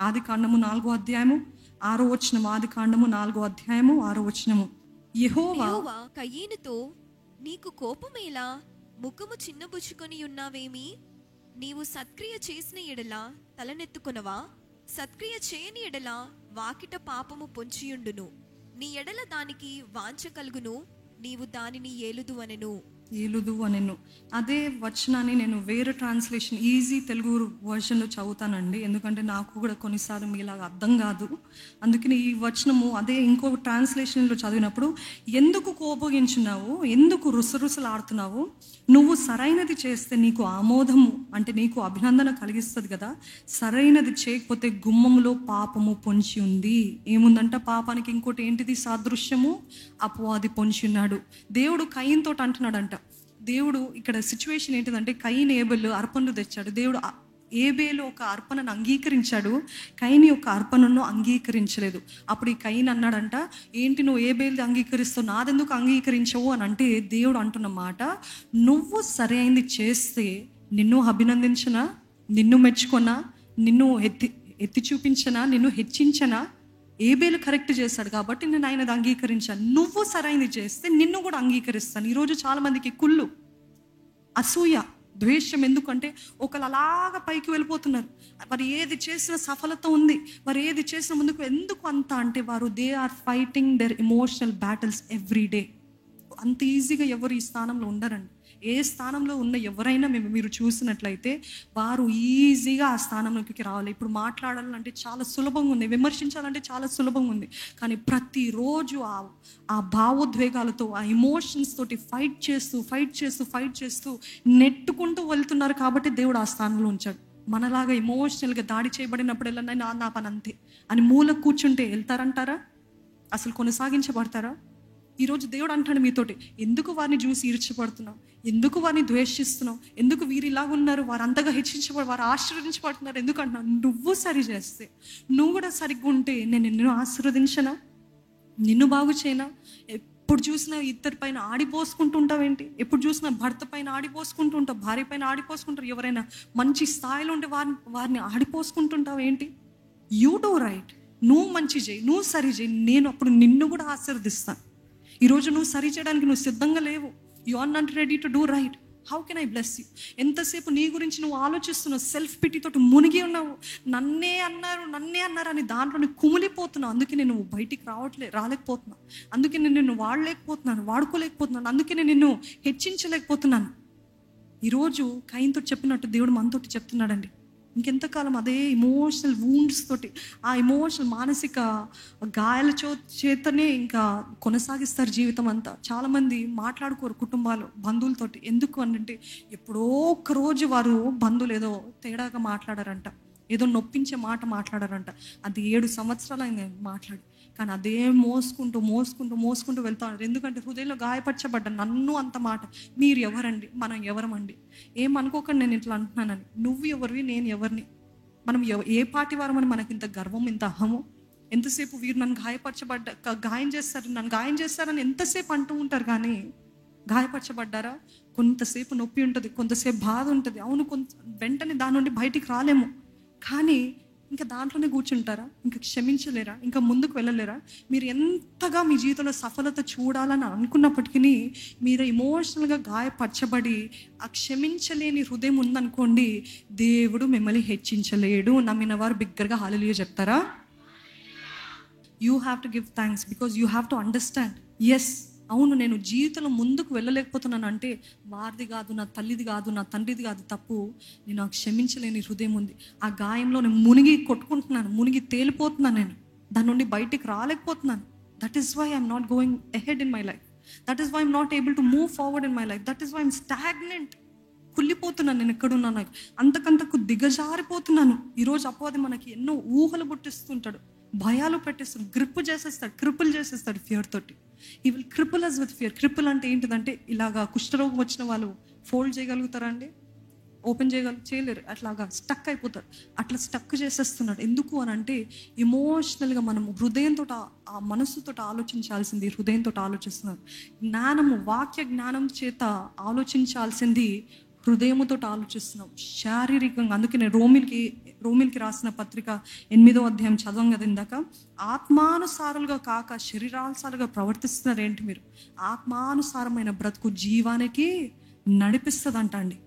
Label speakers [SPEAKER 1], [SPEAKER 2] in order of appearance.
[SPEAKER 1] ఆది కాండము 4వ అధ్యాయము 6వ వచనం. ఆది కాండము 4వ అధ్యాయము 6వ వచనము. యెహోవా
[SPEAKER 2] కయీనుతో, నీకు కోపమేలా? ముఖము చిన్నబుచ్చుకొని ఉన్నావేమి? నీవు సత్క్రియ చేసిన ఎడల తలనెత్తుకొనవా? సత్క్రియ చేయని ఎడల వాకిట పాపము పొంచియుండును. నీ ఎడల దానికి వాంఛ కలుగును, నీవు దానిని ఏలుదు అనెను.
[SPEAKER 1] అదే వచనాన్ని నేను వేరే ట్రాన్స్లేషన్ ఈజీ తెలుగు వర్షన్లో చదువుతానండి, ఎందుకంటే నాకు కూడా కొన్నిసార్లు మీలాగా అర్థం కాదు. అందుకని ఈ వచనము అదే ఇంకో ట్రాన్స్లేషన్లో చదివినప్పుడు, ఎందుకు కోపగించున్నావు, ఎందుకు రుసరుసలాడుతున్నావు, నువ్వు సరైనది చేస్తే నీకు ఆమోదము అంటే నీకు అభినందన కలిగిస్తుంది కదా, సరైనది చేయకపోతే గుమ్మములో పాపము పొంచి ఉంది. ఏముందంట పాపానికి? ఇంకోటి ఏంటిది సాదృశ్యము? అపవాది పొంచి ఉన్నాడు. దేవుడు కయీనుతో అంటున్నాడంట. దేవుడు ఇక్కడ సిచ్యువేషన్ ఏంటిదంటే, కయీను ఏబేలు అర్పణలు తెచ్చాడు. దేవుడు ఏబేలు ఒక అర్పణను అంగీకరించాడు, కయీను యొక్క అర్పణను అంగీకరించలేదు. అప్పుడు ఈ కయీను అన్నాడంట, ఏంటి నువ్వు ఏబేలు అంగీకరిస్తావు, నాదెందుకు అంగీకరించవు అని అంటే, దేవుడు అంటున్న మాట, నువ్వు సరైనది చేస్తే నిన్ను అభినందించనా, నిన్ను మెచ్చుకొనా, నిన్ను ఎత్తి చూపించనా, నిన్ను హెచ్చించనా? ఏబేలు కరెక్ట్ చేశాడు కాబట్టి నేను ఆయనది అంగీకరించాను. నువ్వు సరైనది చేస్తే నిన్ను కూడా అంగీకరిస్తాను. ఈరోజు చాలా మందికి కుళ్ళు, అసూయ, ద్వేషం. ఎందుకంటే ఒకళ్ళు అలాగా పైకి వెళ్ళిపోతున్నారు, వారు ఏది చేసిన సఫలత ఉంది, వారు ఏది చేసిన ముందుకు ఎందుకు అంత అంటే, వారు they are fighting their emotional battles every day. అంత ఈజీగా ఎవరు ఈ స్థానంలో ఉండరండి. ఏ స్థానంలో ఉన్న ఎవరైనా మీరు చూసినట్లయితే వారు ఈజీగా ఆ స్థానంలోకి రావాలి. ఇప్పుడు మాట్లాడాలంటే చాలా సులభంగా ఉంది, విమర్శించాలంటే చాలా సులభంగా ఉంది. కానీ ప్రతిరోజు ఆ భావోద్వేగాలతో, ఆ ఎమోషన్స్ తోటి ఫైట్ చేస్తూ నెట్టుకుంటూ వెళ్తున్నారు. కాబట్టి దేవుడు ఆ స్థానంలో ఉంచాడు. మనలాగా ఎమోషనల్గా దాడి చేయబడినప్పుడల్లా నా పని అంతే అని మూల కూర్చుంటే వెళ్తారంటారా? అసలు కొనసాగించబడతారా? ఈరోజు దేవుడు అంటాడు మీతోటి, ఎందుకు వారిని చూసి ఈర్చపడుతున్నావు, ఎందుకు వారిని ద్వేషిస్తున్నావు, ఎందుకు వీరు ఇలాగ ఉన్నారు, వారు అంతగా వారు ఆశీర్వదించబడుతున్నారు ఎందుకు అంటున్నావు? నువ్వు సరి చేస్తే, నువ్వు కూడా సరిగ్గా ఉంటే నేను నిన్ను ఆశీర్వదించనా, నిన్ను బాగు చేయనా? ఎప్పుడు చూసినా ఇద్దరి పైన ఆడిపోసుకుంటుంటావేంటి? ఎప్పుడు చూసినా భర్త పైన ఆడిపోసుకుంటుంటావు, భార్య పైన ఆడిపోసుకుంటారు. ఎవరైనా మంచి స్థాయిలో ఉంటే వారిని ఆడిపోసుకుంటుంటావు ఏంటి? యూ డూ రైట్, నువ్వు మంచి చేయి, నువ్వు సరి చేయి, నేను అప్పుడు నిన్ను కూడా ఆశీర్వదిస్తాను. ఈరోజు నువ్వు సరి చేయడానికి నువ్వు సిద్ధంగా లేవు. You are not ready to do right. How can I bless you? ఎంతసేపు నీ గురించి నువ్వు ఆలోచిస్తున్నావు, సెల్ఫ్ పిటీతోటి మునిగి ఉన్నావు. నన్నే అన్నారు అని దాంట్లో నువ్వు కుమిలిపోతున్నావు. అందుకే నేను బయటికి రాలేకపోతున్నాను, అందుకే నేను నిన్ను వాడుకోలేకపోతున్నాను, అందుకే నేను నిన్ను హెచ్చించలేకపోతున్నాను. ఈరోజు కయీనుతో చెప్పినట్టు దేవుడు మనతోటి చెప్తున్నాడండి. ఇంకెంతకాలం అదే ఎమోషనల్ వూండ్స్ తోటి, ఆ ఎమోషనల్ మానసిక గాయాల చేతనే ఇంకా కొనసాగిస్తారు జీవితం అంతా. చాలామంది మాట్లాడుకోరు కుటుంబాలు, బంధువులతోటి. ఎందుకు అంటే ఎప్పుడో ఒక రోజు వారు బంధువులు ఏదో తేడాగా మాట్లాడారంట, ఏదో నొప్పించే మాట మాట్లాడారంట. అది 7 సంవత్సరాలు ఆయన మాట్లాడి, కానీ అదే మోసుకుంటూ వెళ్తా ఉన్నారు. ఎందుకంటే హృదయంలో గాయపరచబడ్డ నన్ను అంత మాట. మీరు ఎవరండి, మనం ఎవరమండి? ఏమనుకోకండి నేను ఇట్లా అంటున్నానని. నువ్వు ఎవరివి, నేను ఎవరిని? మనం ఏ పార్టీ వారమని మనకి ఇంత గర్వం, ఇంత అహము? ఎంతసేపు వీరు నన్ను గాయం చేస్తారని ఎంతసేపు అంటూ ఉంటారు. కానీ గాయపరచబడ్డారా? కొంతసేపు నొప్పి ఉంటుంది, కొంతసేపు బాధ ఉంటుంది. అవును, వెంటనే దాని నుండి బయటికి రాలేము. కానీ ఇంకా దాంట్లోనే కూర్చుంటారా? ఇంకా క్షమించలేరా? ఇంకా ముందుకు వెళ్ళలేరా? మీరు ఎంతగా మీ జీవితంలో సఫలత చూడాలని అనుకున్నప్పటికీ మీరు ఎమోషనల్గా గాయపరచబడి ఆ క్షమించలేని హృదయం ఉందనుకోండి, దేవుడు మిమ్మల్ని హెచ్చించలేడు. నమ్మిన వారు బిగ్గరగా హల్లెలూయా చెప్తారా? You have to give thanks because you have to understand. Yes, అవును, నేను జీవితంలో ముందుకు వెళ్ళలేకపోతున్నాను అంటే వారిది కాదు, నా తల్లిది కాదు, నా తండ్రిది కాదు తప్పు. నేను క్షమించలేని హృదయం ఉంది. ఆ గాయంలో నేను మునిగి తేలిపోతున్నాను. నేను దాని నుండి బయటికి రాలేకపోతున్నాను. That is why I'm not going ahead in my life. That is why I'm not able to move forward in my life. That is why I'm stagnant. కుళ్ళిపోతున్నాను. నేను ఎక్కడున్నాను, అంతకంతకు దిగజారిపోతున్నాను. ఈరోజు అపవాది మనకి ఎన్నో ఊహలు పుట్టిస్తుంటాడు, భయాలు పెట్టేస్తాడు, క్రిపుల్ చేసేస్తాడు ఫియర్ తోటి. He will cripple us with fear. Cripple అంటే ఏంటిదంటే, ఇలాగా కుష్ఠరోగం వచ్చిన వాళ్ళు ఫోల్డ్ చేయగలుగుతారా అండి? ఓపెన్ చేయలేరు, అట్లాగా స్టక్ అయిపోతారు. అట్లా స్టక్ చేసేస్తున్నాడు. ఎందుకు అని అంటే ఎమోషనల్గా మనం హృదయంతో ఆ మనస్సుతో ఆలోచించాల్సింది హృదయంతో ఆలోచిస్తున్నారు. జ్ఞానము, వాక్య జ్ఞానం చేత ఆలోచించాల్సింది హృదయముతో ఆలోచిస్తున్నాం, శారీరకంగా. అందుకే నేను రోమిల్కి రాసిన పత్రిక 8వ అధ్యాయం చదవం కదా ఇందాక, ఆత్మానుసారులుగా కాక శరీరానుసారులుగా ప్రవర్తిస్తున్నారు ఏంటి మీరు? ఆత్మానుసారమైన బ్రతుకు జీవానికి నడిపిస్తుంది అంట అండి.